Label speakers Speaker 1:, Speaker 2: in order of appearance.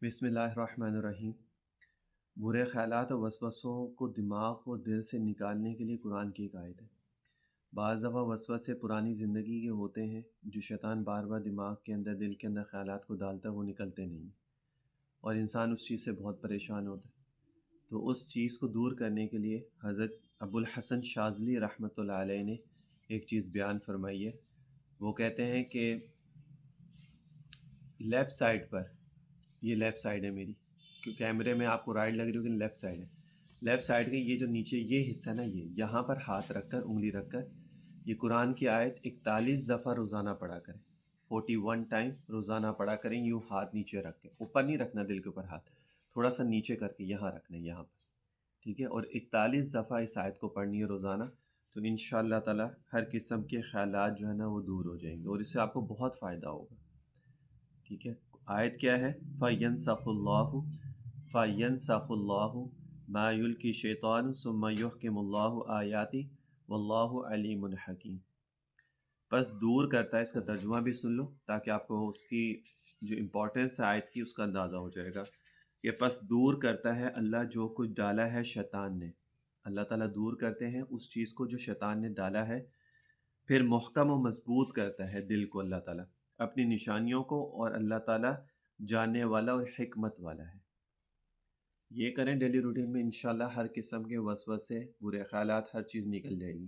Speaker 1: بسم اللہ الرحمن الرحیم۔ برے خیالات اور وسوسوں کو دماغ و دل سے نکالنے کے لیے قرآن کی ایک آیت ہے۔ بعض دفعہ وسوسے پرانی زندگی کے ہوتے ہیں جو شیطان بار بار دماغ کے اندر دل کے اندر خیالات کو ڈالتا ہے، وہ نکلتے نہیں اور انسان اس چیز سے بہت پریشان ہوتا ہے۔ تو اس چیز کو دور کرنے کے لیے حضرت ابو الحسن شاذلی رحمۃ اللہ علیہ نے ایک چیز بیان فرمائی ہے۔ وہ کہتے ہیں کہ لیفٹ سائڈ پر، یہ لیفٹ سائڈ ہے میری، کیمرے میں آپ کو رائٹ لگ رہی ہوگی، لیفٹ سائڈ ہے۔ لیفٹ سائڈ کے یہ جو نیچے یہ حصہ نا، یہاں پر ہاتھ رکھ کر، انگلی رکھ کر، یہ قرآن کی آیت 41 دفعہ روزانہ پڑھا کریں۔ 41 ٹائم روزانہ پڑھا کریں، یوں ہاتھ نیچے رکھ کے، اوپر نہیں رکھنا دل کے اوپر ہاتھ، تھوڑا سا نیچے کر کے یہاں رکھنا ہے، یہاں پر، ٹھیک ہے۔ اور 41 دفعہ اس آیت کو پڑھنی ہے روزانہ، تو انشاءاللہ تعالی ہر قسم کے خیالات جو ہے نا وہ دور ہو جائیں گے اور اس سے آپ کو بہت فائدہ ہوگا، ٹھیک ہے۔ آیت کیا ہے؟ فَيَنْسَخُ اللَّهُ فَيَنْسَخُ اللَّهُ مَا يُلْقِي الشَّيْطَانُ ثُمَّ يُحْكِمُ اللَّهُ آيَاتِهِ وَاللَّهُ عَلِيمٌ حَكِيمٌ۔ بس دور کرتا ہے، اس کا ترجمہ بھی سن لو تاکہ آپ کو اس کی جو امپورٹنس ہے آیت کی اس کا اندازہ ہو جائے گا کہ پس دور کرتا ہے اللہ جو کچھ ڈالا ہے شیطان نے۔ اللہ تعالیٰ دور کرتے ہیں اس چیز کو جو شیطان نے ڈالا ہے، پھر محکم و مضبوط کرتا ہے دل کو اللہ تعالیٰ اپنی نشانیوں کو، اور اللہ تعالیٰ جاننے والا اور حکمت والا ہے۔ یہ کریں ڈیلی روٹین میں، انشاءاللہ ہر قسم کے وسوسے، برے خیالات، ہر چیز نکل جائے گی۔